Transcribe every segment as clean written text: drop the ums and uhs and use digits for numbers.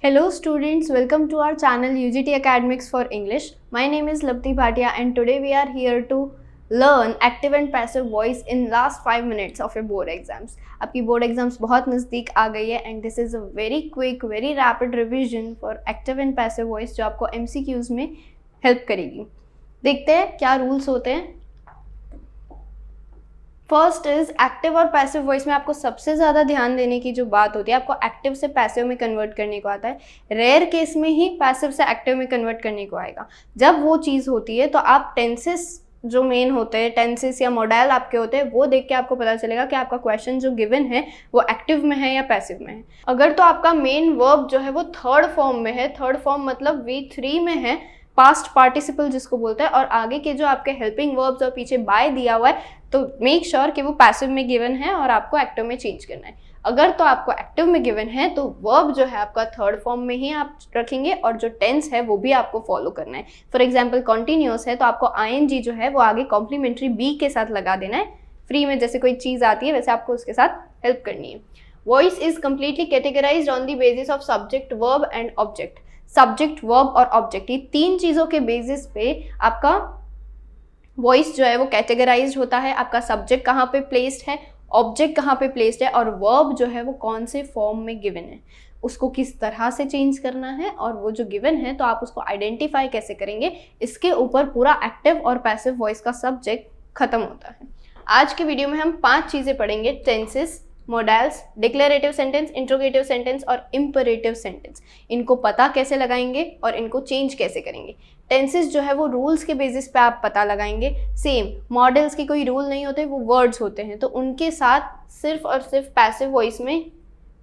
Hello students, welcome to our channel UGT Academics for English. My name is Lapti Bhatia and today we are here to learn active and passive voice in last 5 minutes of your board exams. आपकी board exams बहुत नज़दीक आ गई है and this is a very quick, very rapid revision for active and passive voice जो आपको MCQs में help करेगी. देखते हैं क्या rules होते हैं. फर्स्ट इज एक्टिव और पैसिव वॉइस में आपको सबसे ज़्यादा ध्यान देने की जो बात होती है, आपको एक्टिव से पैसिव में कन्वर्ट करने को आता है. रेयर केस में ही पैसिव से एक्टिव में कन्वर्ट करने को आएगा. जब वो चीज़ होती है तो आप टेंसेस जो मेन होते हैं, टेंसेस या मॉडल आपके होते हैं, वो देख के आपको पता चलेगा कि आपका क्वेश्चन जो गिवन है वो एक्टिव में है या पैसिव में है. अगर तो आपका मेन वर्ब जो है वो थर्ड फॉर्म में है, थर्ड फॉर्म मतलब V3 में है, पास्ट पार्टिसिपल जिसको बोलते हैं, और आगे के जो आपके हेल्पिंग वर्ब्स और पीछे बाय दिया हुआ है, तो मेक श्योर कि वो पैसिव में गिवन है और आपको एक्टिव में चेंज करना है. अगर तो आपको एक्टिव में गिवन है तो वर्ब जो है आपका थर्ड फॉर्म में ही आप रखेंगे और जो टेंस है वो भी आपको फॉलो करना है. फॉर एग्जाम्पल कॉन्टिन्यूअस है तो आपको ING जो है वो आगे कॉम्प्लीमेंट्री बी के साथ लगा देना है. फ्री में जैसे कोई चीज़ आती है वैसे आपको उसके साथ हेल्प करनी है. Voice is completely categorised on the basis of subject, verb and object. Subject, verb और ऑब्जेक्ट, ये तीन चीज़ों के बेसिस पे आपका वॉइस जो है वो कैटेगराइज्ड होता है. आपका सब्जेक्ट कहाँ पे प्लेस्ड है, ऑब्जेक्ट कहाँ पे प्लेस्ड है, और वर्ब जो है वो कौन से फॉर्म में गिवन है, उसको किस तरह से चेंज करना है, और वो जो गिवन है तो आप उसको आइडेंटिफाई कैसे करेंगे, इसके ऊपर पूरा एक्टिव और पैसिव वॉइस का सब्जेक्ट खत्म होता है. आज के वीडियो में हम 5 चीज़ें पढ़ेंगे: tenses, models, declarative sentence, interrogative sentence और इम्परेटिव सेंटेंस. इनको पता कैसे लगाएंगे और इनको चेंज कैसे करेंगे. टेंसेस जो है वो रूल्स के बेसिस पे आप पता लगाएंगे. सेम मॉडल्स के कोई रूल नहीं होते, वो वर्ड्स होते हैं, तो उनके साथ सिर्फ और सिर्फ पैसिव वॉइस में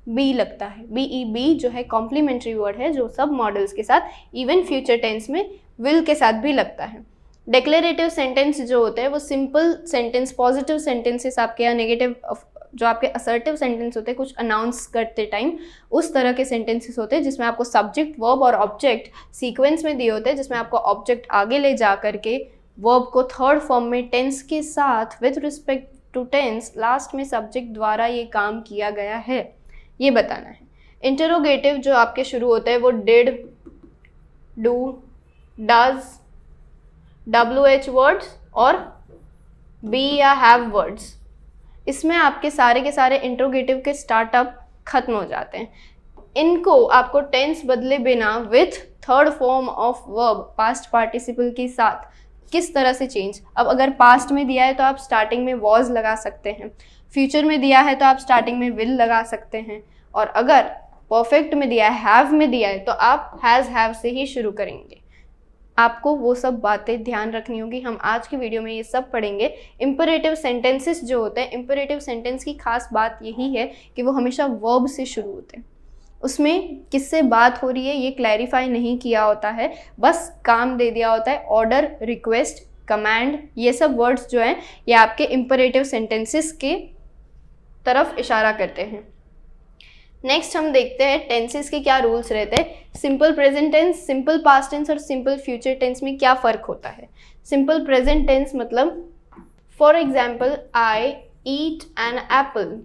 बी लगता है. BEB जो है कॉम्प्लीमेंट्री वर्ड है जो सब मॉडल्स के साथ, इवन फ्यूचर टेंस में विल के साथ भी लगता है. डिक्लेरेटिव सेंटेंस जो होते हैं वो सिंपल सेंटेंस, पॉजिटिव सेंटेंसेस आपके, या नेगेटिव जो आपके असर्टिव सेंटेंस होते हैं कुछ अनाउंस करते टाइम, उस तरह के सेंटेंसेस होते हैं जिसमें आपको सब्जेक्ट, वर्ब और ऑब्जेक्ट सीक्वेंस में दिए होते हैं, जिसमें आपको ऑब्जेक्ट आगे ले जा करके वर्ब को थर्ड फॉर्म में टेंस के साथ with respect to tense last में सब्जेक्ट द्वारा ये काम किया गया है, ये बताना है. इंटरोगेटिव जो आपके शुरू होते हैं वो did, do, does, WH words और बी या हैव वर्ड्स. इसमें आपके सारे के सारे इंट्रोगेटिव के स्टार्टअप खत्म हो जाते हैं. इनको आपको टेंस बदले बिना with third form of verb past participle के साथ किस तरह से चेंज. अब अगर पास्ट में दिया है तो आप स्टार्टिंग में वॉज लगा सकते हैं, फ्यूचर में दिया है तो आप स्टार्टिंग में विल लगा सकते हैं, और अगर परफेक्ट में दिया है, हैव में दिया है, तो आप हैज़, हैव से ही शुरू करेंगे. आपको वो सब बातें ध्यान रखनी होगी. हम आज की वीडियो में ये सब पढ़ेंगे. इम्परेटिव सेंटेंसेस जो होते हैं, इम्परेटिव सेंटेंस की खास बात यही है कि वो हमेशा वर्ब से शुरू होते हैं. उसमें किससे बात हो रही है ये क्लैरिफाई नहीं किया होता है, बस काम दे दिया होता है. ऑर्डर, रिक्वेस्ट, कमांड, ये सब वर्ड्स जो हैं ये आपके इम्परेटिव सेंटेंसेस के तरफ इशारा करते हैं. नेक्स्ट हम देखते हैं टेंसेस के क्या रूल्स रहते हैं. Simple present tense, simple past tense और सिंपल फ्यूचर टेंस में क्या फ़र्क होता है. सिंपल प्रेजेंट टेंस मतलब for example I eat an apple.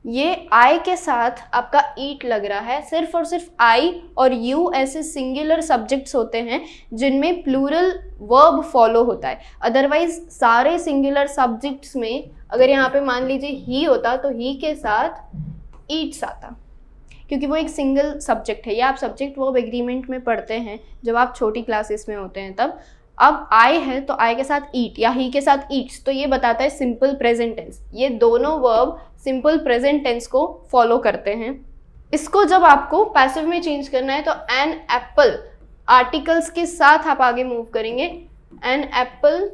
ये आई के साथ आपका ईट लग रहा है. सिर्फ और सिर्फ आई और यू ऐसे सिंगुलर सब्जेक्ट्स होते हैं जिनमें प्लूरल वर्ब फॉलो होता है. अदरवाइज सारे सिंगुलर सब्जेक्ट्स में अगर यहाँ पे मान लीजिए ही होता तो ही के साथ ईट्स आता, क्योंकि वो एक सिंगल सब्जेक्ट है. या आप सब्जेक्ट वर्ब एग्रीमेंट में पढ़ते हैं जब आप छोटी क्लासेस में होते हैं तब. अब आई है तो आई के साथ ईट या ही के साथ ईट्स, तो ये बताता है सिंपल प्रेजेंट टेंस. ये दोनों वर्ब सिंपल प्रेजेंट टेंस को फॉलो करते हैं. इसको जब आपको पैसिव में चेंज करना है तो एन एप्पल आर्टिकल्स के साथ आप आगे मूव करेंगे. एन एप्पल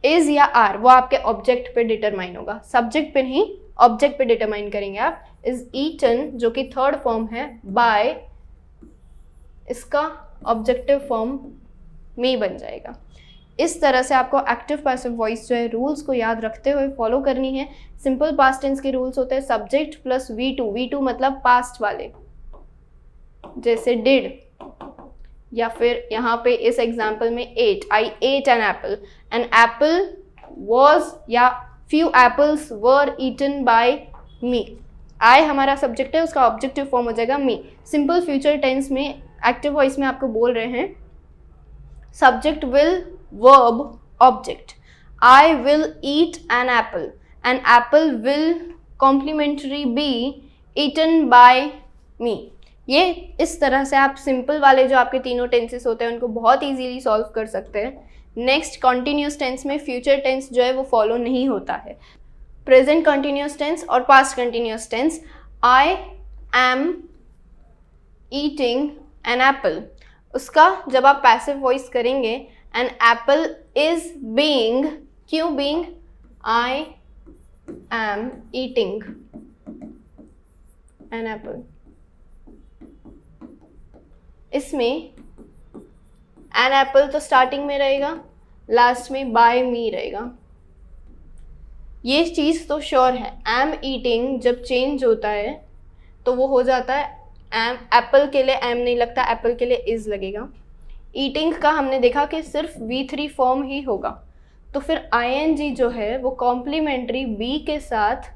इज या आर वो आपके ऑब्जेक्ट पे डिटरमाइन होगा, सब्जेक्ट पे नहीं, ऑब्जेक्ट पे डिटरमाइन करेंगे आप. इज ईटन जो कि थर्ड फॉर्म है, बाय इसका ऑब्जेक्टिव फॉर्म में बन जाएगा. इस तरह से आपको एक्टिव पैसिव वॉइस जो है रूल्स को याद रखते हुए फॉलो करनी है. सिंपल पास्ट टेंस के रूल्स होते हैं सब्जेक्ट प्लस V2 मतलब पास्ट वाले, जैसे डिड, या फिर यहाँ पे इस एग्जाम्पल में ate, I ate an apple. An apple was या few apples were eaten by me. I हमारा सब्जेक्ट है, उसका ऑब्जेक्टिव फॉर्म हो जाएगा me. सिंपल फ्यूचर टेंस में एक्टिव वॉइस में आपको बोल रहे हैं subject will verb object. I will eat an apple. An apple will complimentary be eaten by me. ये इस तरह से आप सिंपल वाले जो आपके तीनों टेंसेस होते हैं उनको बहुत इजीली सॉल्व कर सकते हैं. नेक्स्ट कॉन्टिन्यूस टेंस में फ्यूचर टेंस जो है वो फॉलो नहीं होता है. प्रेजेंट कॉन्टिन्यूस टेंस और past continuous tense. I am eating an apple, उसका जब आप पैसिव वॉइस करेंगे एन एप्पल इज बीइंग, क्यों being, I am eating an apple. इसमें एन एप्पल तो स्टार्टिंग में रहेगा, लास्ट में बाय मी रहेगा. ये चीज़ तो श्योर है. एम ईटिंग जब चेंज होता है तो वो हो जाता है एम, एप्पल के लिए एम नहीं लगता, एप्पल के लिए इज लगेगा. ईटिंग का हमने देखा कि सिर्फ V3 फॉर्म ही होगा, तो फिर ING जो है वो कॉम्प्लीमेंट्री बी के साथ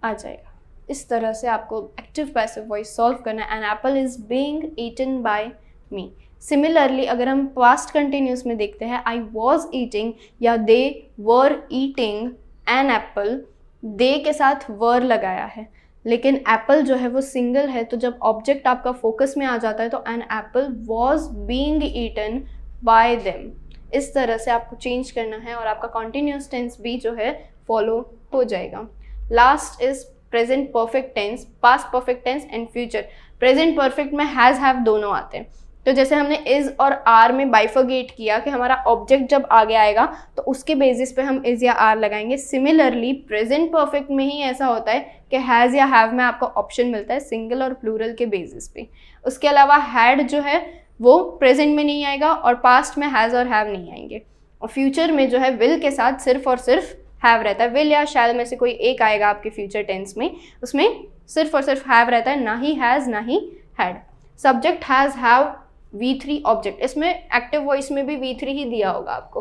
आ जाएगा. इस तरह से आपको एक्टिव पैसिव वॉइस सॉल्व करना है. An apple is being eaten by me. Similarly अगर हम पास्ट कंटिन्यूस में देखते हैं आई वॉज ईटिंग या दे वर ईटिंग एन एप्पल, दे के साथ वर लगाया है, लेकिन एप्पल जो है वो सिंगल है, तो जब ऑब्जेक्ट आपका फोकस में आ जाता है तो an apple was being eaten by them. इस तरह से आपको चेंज करना है और आपका कॉन्टिन्यूस टेंस भी जो है फॉलो हो जाएगा. Last is present perfect tense, past perfect tense and future. Present perfect में हैज़ हैव दोनों आते हैं. तो जैसे हमने इज़ और आर में बाइफर्गेट किया कि हमारा ऑब्जेक्ट जब आगे आएगा तो उसके बेसिस पे हम इज़ या आर लगाएंगे. सिमिलरली प्रेजेंट परफेक्ट में ही ऐसा होता है कि हैज़ या हैव में आपको ऑप्शन मिलता है सिंगल और प्लूरल के बेसिस पे. उसके अलावा हैड जो है वो प्रेजेंट में नहीं आएगा और पास्ट में हैज़ और हैव नहीं आएंगे. और फ्यूचर में जो है विल के साथ सिर्फ और सिर्फ हैव रहता है. विल या शैल में से कोई एक आएगा आपके फ्यूचर टेंस में, उसमें सिर्फ और सिर्फ हैव रहता है, ना ही हैज़ ना ही had. Subject has have V3 object, इसमें एक्टिव वॉइस में भी V3 ही दिया होगा आपको.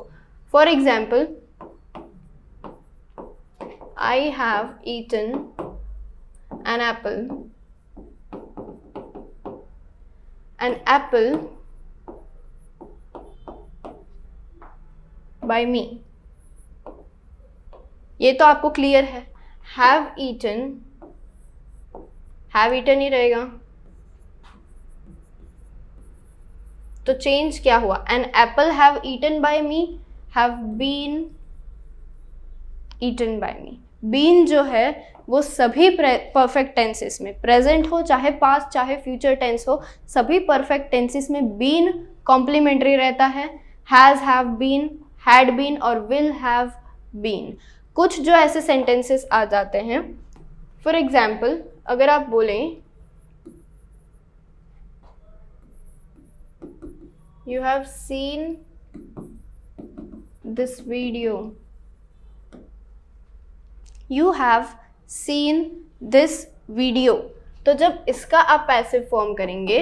For example I have eaten an apple, an apple by me. ये तो आपको क्लियर है. हैव ईटन ही रहेगा, तो चेंज क्या हुआ, an apple have eaten by me, have been eaten by me. Been जो है वो सभी परफेक्ट टेंसेस में, प्रेजेंट हो चाहे पास्ट चाहे फ्यूचर टेंस हो, सभी परफेक्ट टेंसेस में बीन कॉम्प्लीमेंट्री रहता है. Has, have been, had been और विल हैव बीन. कुछ जो ऐसे सेंटेंसेस आ जाते हैं, फॉर एग्जाम्पल अगर आप बोलें You have seen this video. You have seen this video. तो जब इसका आप पैसिव फॉर्म करेंगे,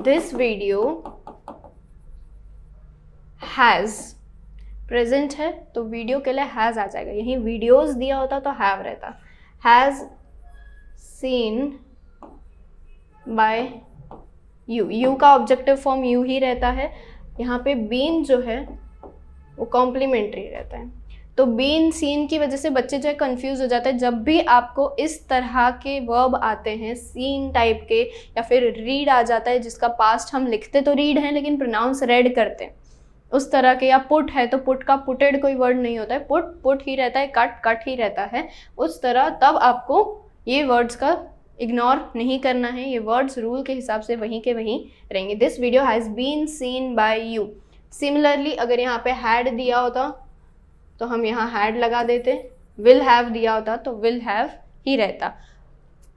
this video has, प्रेजेंट है तो वीडियो के लिए हैज़ आ जाएगा. यहीं वीडियोस दिया होता तो हैव रहता. Has seen by you, you का ऑब्जेक्टिव फॉर्म यू ही रहता है. यहाँ पे बीन जो है वो कॉम्प्लीमेंट्री रहता है. तो बीन सीन की वजह से बच्चे जो है कंफ्यूज हो जाते हैं. जब भी आपको इस तरह के वर्ब आते हैं सीन टाइप के, या फिर रीड आ जाता है जिसका पास्ट हम लिखते तो रीड हैं लेकिन प्रोनाउंस रेड करते हैं, उस तरह के, या पुट है तो पुट का पुटेड कोई वर्ड नहीं होता है, पुट पुट ही रहता है, कट कट ही रहता है, उस तरह, तब आपको ये वर्ड्स का इग्नोर नहीं करना है. ये वर्ड्स रूल के हिसाब से वहीं के वहीं रहेंगे. This video has been seen by you. Similarly अगर यहाँ पे हैड दिया होता तो हम यहाँ हैड लगा देते. विल हैव दिया होता तो विल हैव ही रहता.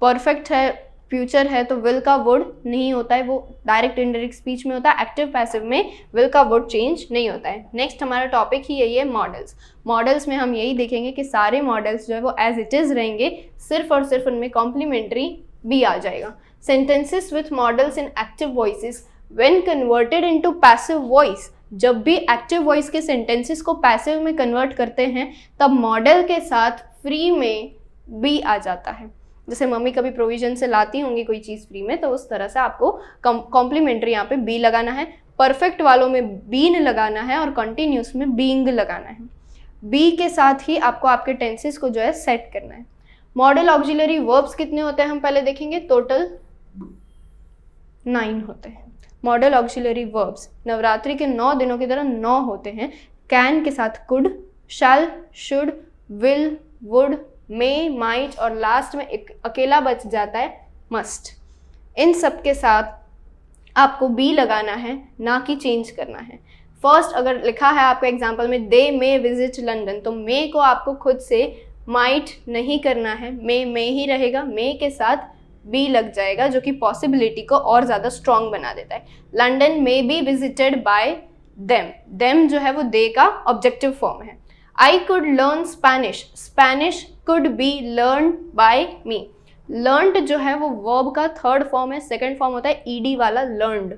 परफेक्ट है, फ्यूचर है तो विल का वर्ड नहीं होता है, वो डायरेक्ट इनडायरेक्ट स्पीच में होता है. एक्टिव पैसिव में विल का वर्ड चेंज नहीं होता है. नेक्स्ट हमारा टॉपिक ही यही है मॉडल्स. मॉडल्स में हम यही देखेंगे कि सारे मॉडल्स जो है वो एज इट इज़ रहेंगे, सिर्फ और सिर्फ उनमें कॉम्प्लीमेंट्री भी आ जाएगा. Sentences with models in active voices when converted into passive voice जब भी एक्टिव वॉइस के सेंटेंसेस को पैसिव में कन्वर्ट करते हैं तब मॉडल के साथ फ्री में बी आ जाता है। जैसे मम्मी कभी प्रोविजन से लाती होंगी कोई चीज़ फ्री में, तो उस तरह से आपको कॉम्प्लीमेंट्री यहाँ पे बी लगाना है, परफेक्ट वालों में बीन लगाना है और कंटिन्यूस में बीइंग लगाना है। बी के साथ ही आपको आपके टेंसेस को जो है सेट करना है। मॉडल ऑक्सिलरी वर्ब्स कितने होते हैं हम पहले देखेंगे, टोटल 9 होते हैं। मॉडल ऑक्सिलरी वर्ब्स नवरात्रि के 9 दिनों की तरह 9 होते हैं। कैन के साथ could, shall, should, will, would, may, might और लास्ट में एक अकेला बच जाता है मस्ट। इन सब के साथ आपको बी लगाना है, ना कि चेंज करना है। फर्स्ट अगर लिखा है आपको एग्जाम्पल में दे मे विजिट लंदन, तो मे को आपको खुद से माइट नहीं करना है, मे ही रहेगा, मे के साथ बी लग जाएगा जो कि पॉसिबिलिटी को और ज़्यादा स्ट्रॉन्ग बना देता है। London may be visited by them, them जो है वो दे का ऑब्जेक्टिव फॉर्म है। I could learn Spanish, Spanish could be learn by me. Learned जो है वो वर्ब का थर्ड फॉर्म है, सेकंड फॉर्म होता है ईडी वाला लर्नड।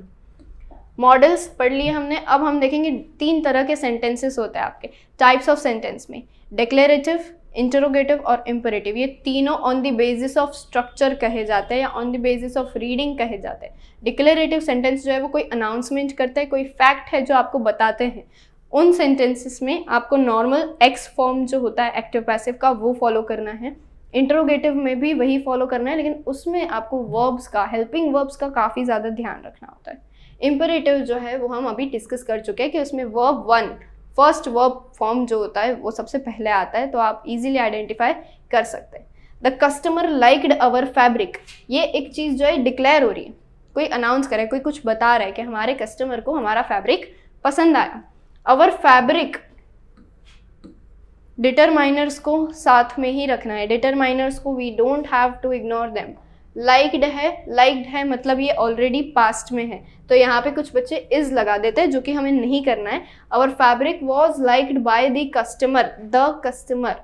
मॉडल्स पढ़ लिए हमने, अब हम देखेंगे 3 तरह के सेंटेंसेस होते हैं आपके टाइप्स ऑफ सेंटेंस में, डिक्लेरेटिव, इंटरोगेटिव और इम्परेटिव। ये तीनों on the basis of structure कहे जाते हैं या on the basis of reading कहे जाते हैं। डिक्लेरेटिव सेंटेंस जो है वो कोई अनाउंसमेंट करता है, कोई फैक्ट है जो आपको बताते हैं। उन सेंटेंसेस में आपको नॉर्मल एक्स फॉर्म जो होता है एक्टिव पैसिव का वो फॉलो करना है। इंटरोगेटिव में भी वही फॉलो करना है, लेकिन उसमें आपको वर्ब्स का, हेल्पिंग वर्ब्स का काफ़ी ज़्यादा ध्यान रखना होता है। इम्परेटिव जो है वो हम अभी डिस्कस कर चुके हैं कि उसमें वर्ब 1 फर्स्ट वर्ब फॉर्म जो होता है वो सबसे पहले आता है, तो आप इजीली आइडेंटिफाई कर सकते हैं। The customer liked our fabric, ये एक चीज़ जो है डिक्लेयर हो रही है, कोई अनाउंस करे, कोई कुछ बता रहा है कि हमारे कस्टमर को हमारा फैब्रिक पसंद आया। अवर फैब्रिक, डिटरमाइनर्स को साथ में ही रखना है, डिटरमाइनर्स को we don't have to ignore them. Liked है मतलब ये ऑलरेडी पास्ट में है, तो यहाँ पे कुछ बच्चे इज लगा देते हैं जो कि हमें नहीं करना है। Our fabric was liked by the customer, the customer.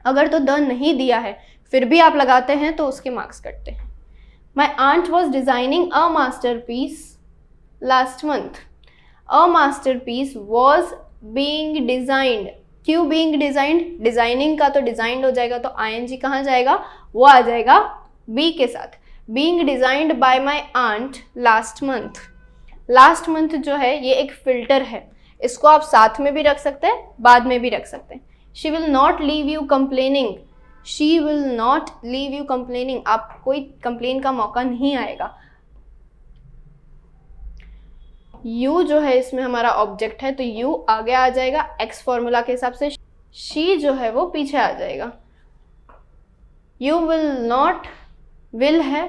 अगर तो द नहीं दिया है फिर भी आप लगाते हैं तो उसके मार्क्स कटते हैं। My aunt was designing a masterpiece last month, a masterpiece was being designed. क्यों बीइंग डिजाइंड, डिजाइनिंग का तो डिजाइंड हो जाएगा, तो आईएनजी कहाँ जाएगा, वो आ जाएगा बी के साथ। Being designed by my aunt last month, last month जो है ये एक फिल्टर है, इसको आप साथ में भी रख सकते हैं, बाद में भी रख सकते हैं। She will not leave you complaining, she will not leave you complaining, आप कोई कंप्लेन का मौका नहीं आएगा। यू जो है इसमें हमारा ऑब्जेक्ट है, तो यू आगे आ जाएगा एक्स फॉर्मूला के हिसाब से, शी जो है वो पीछे आ जाएगा। यू विल नॉट, विल है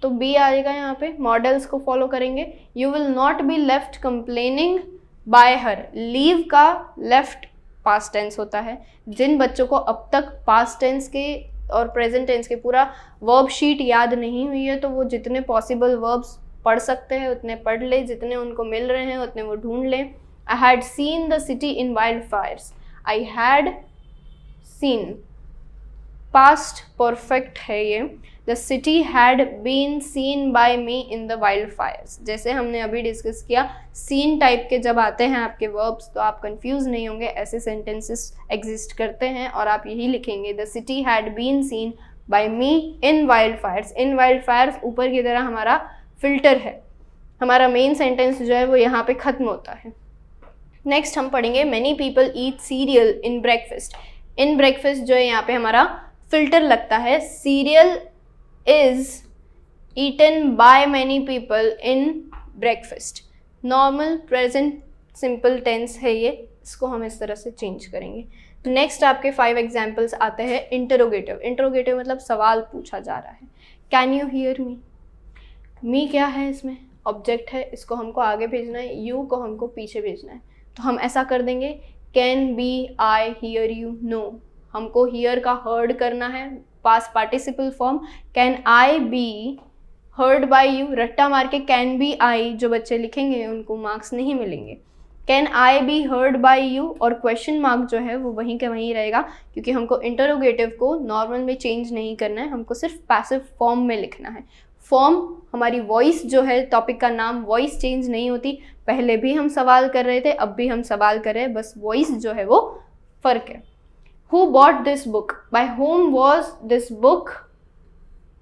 तो बी आएगा यहाँ पे, मॉडल्स को फॉलो करेंगे। You will not be left complaining bye her, leave का लेफ्ट पास्ट टेंस होता है। जिन बच्चों को अब तक पास्ट टेंस के और प्रेजेंट टेंस के पूरा वर्ब शीट याद नहीं हुई है, तो वो जितने पॉसिबल वर्ब्स पढ़ सकते हैं उतने पढ़ ले, जितने उनको मिल रहे हैं उतने वो ढूंढ लें। I had seen the city in wildfires, I had seen, past perfect है ये। The city had been seen by me in the wildfires, जैसे हमने अभी डिस्कस किया, सीन टाइप के जब आते हैं आपके वर्ब्स तो आप कंफ्यूज नहीं होंगे, ऐसे सेंटेंसेस एग्जिस्ट करते हैं और आप यही लिखेंगे, the city had been seen by me in wildfires. In wildfires ऊपर की तरह हमारा फिल्टर है, हमारा मेन सेंटेंस जो है वो यहाँ पे खत्म होता है। नेक्स्ट हम पढ़ेंगे many people eat cereal in breakfast. In breakfast जो है यहाँ पे हमारा फिल्टर लगता है, cereal is eaten by many people in breakfast. Normal present simple tense है ये, इसको हम इस तरह से चेंज करेंगे। नेक्स्ट आपके 5 एग्जाम्पल्स आते हैं इंटरोगेटिव। इंटरोगेटिव मतलब सवाल पूछा जा रहा है। कैन यू हियर मी, मी क्या है इसमें, ऑब्जेक्ट है, इसको हमको आगे भेजना है, यू को हमको पीछे भेजना है, तो हम ऐसा कर देंगे, can be I hear you, no, हमको हियर का हर्ड करना है, past participle form, can I be heard by you, रट्टा मार के कैन बी आई जो बच्चे लिखेंगे उनको मार्क्स नहीं मिलेंगे। Can I be heard by you, और क्वेश्चन मार्क जो है वो वहीं का वहीं रहेगा, क्योंकि हमको इंटरोगेटिव को नॉर्मल में चेंज नहीं करना है, हमको सिर्फ पैसिव फॉर्म में लिखना है। फॉर्म हमारी वॉइस जो है, टॉपिक का नाम, वॉइस चेंज नहीं होती। पहले भी हम सवाल कर रहे थे, अब भी हम सवाल कर रहे हैं, बस वॉइस जो है वो फर्क है। Who bought this book, by whom was this book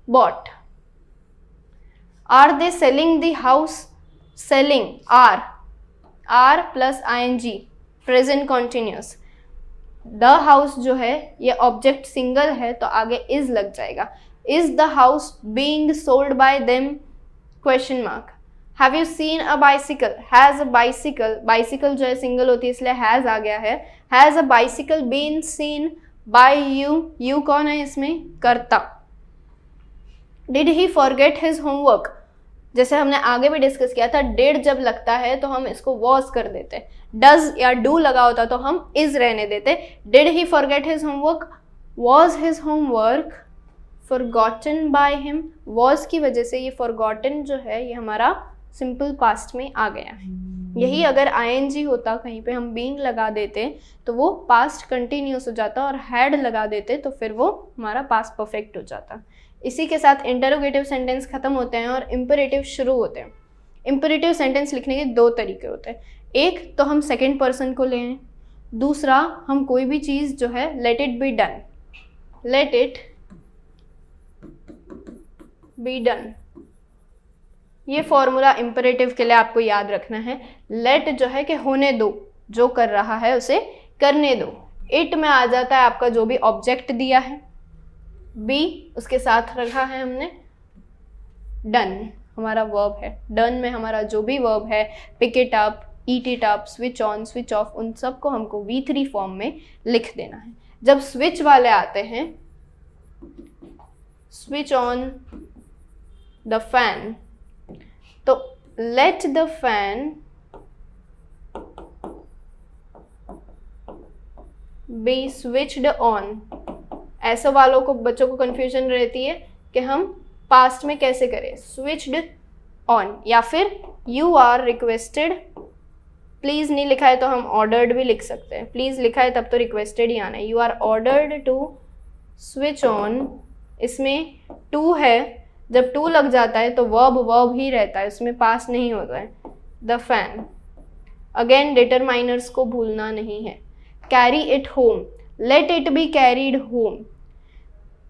bought. Are they selling the house, selling, are plus ING, present continuous. The house जो है ये ऑब्जेक्ट सिंगल है तो आगे इज लग जाएगा। Is the house being sold by them, question mark. Have you seen a bicycle, has a bicycle, bicycle जो है सिंगल होती है इसलिए हैज आ गया है। Has a bicycle been seen by you, you कौन है इसमें, कर्ता। Did he forget his homework, जैसे हमने आगे भी डिस्कस किया था, डिड जब लगता है तो हम इसको वॉज कर देते, डज या डू लगा होता तो हम इज रहने देते। Did he forget his homework, was his homework forgotten by him. Was की वजह से ये फॉरगॉटन जो है ये हमारा सिंपल पास्ट में आ गया है। यही अगर ING होता, कहीं पे हम बीइंग लगा देते तो वो पास्ट कंटिन्यूस हो जाता, और हैड लगा देते तो फिर वो हमारा पास्ट परफेक्ट हो जाता। इसी के साथ इंटरोगेटिव सेंटेंस खत्म होते हैं और इम्परेटिव शुरू होते हैं। इम्परेटिव सेंटेंस लिखने के 2 तरीके होते हैं। एक तो हम सेकंड पर्सन को लें, दूसरा हम कोई भी चीज़ जो है let it be done, let it be done. ये फॉर्मूला इम्परेटिव के लिए आपको याद रखना है। लेट जो है कि होने दो, जो कर रहा है उसे करने दो। इट में आ जाता है आपका जो भी ऑब्जेक्ट दिया है, बी उसके साथ रखा है हमने डन, हमारा वर्ब है। डन में हमारा जो भी वर्ब है, pick it up, eat it up, switch on, switch off, उन सब को हमको V3 फॉर्म में लिख देना है। जब स्विच वाले आते हैं, स्विच ऑन द फैन, तो let the fan B switched on. ऐसे वालों को, बच्चों को कंफ्यूजन रहती है कि हम पास्ट में कैसे करें, स्विच्ड ऑन, या फिर यू आर रिक्वेस्टेड। प्लीज़ नहीं लिखा है तो हम ऑर्डर्ड भी लिख सकते हैं, प्लीज़ लिखा है तब तो रिक्वेस्टेड ही आना है। You are ordered to switch on, इसमें टू है, जब टू लग जाता है तो वर्ब ही रहता है, उसमें पास्ट नहीं होता है। द फैन, अगेन डिटरमाइनर्स को भूलना नहीं है। Carry it home, let it be carried home.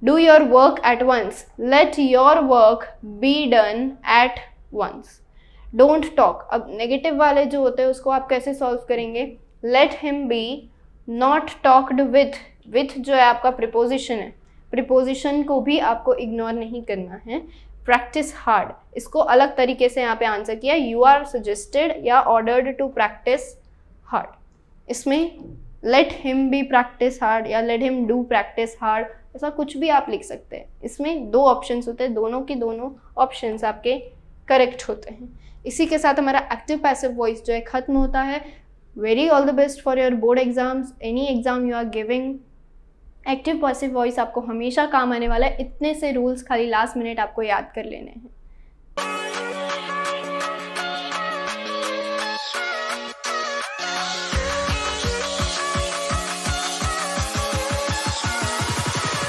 Do your work at once, let your work be done at once. Don't talk, अब नेगेटिव वाले जो होते हैं उसको आप कैसे सॉल्व करेंगे, let him be not talked with, with जो है आपका प्रिपोजिशन है, प्रिपोजिशन को भी आपको इग्नोर नहीं करना है। प्रैक्टिस हार्ड, इसको अलग तरीके से यहाँ पे आंसर किया, यू आर सजेस्टेड या ऑर्डर्ड टू प्रैक्टिस हार्ड। इसमें let him be practice hard या let him do practice hard, ऐसा कुछ भी आप लिख सकते हैं। इसमें 2 ऑप्शंस होते हैं, दोनों की दोनों ऑप्शंस आपके करेक्ट होते हैं। इसी के साथ हमारा एक्टिव पैसिव वॉइस जो है खत्म होता है। Very all the best for your board exams, any exam you are giving. Active passive voice आपको हमेशा काम आने वाला है। इतने से रूल्स खाली लास्ट मिनट आपको याद कर लेने हैं।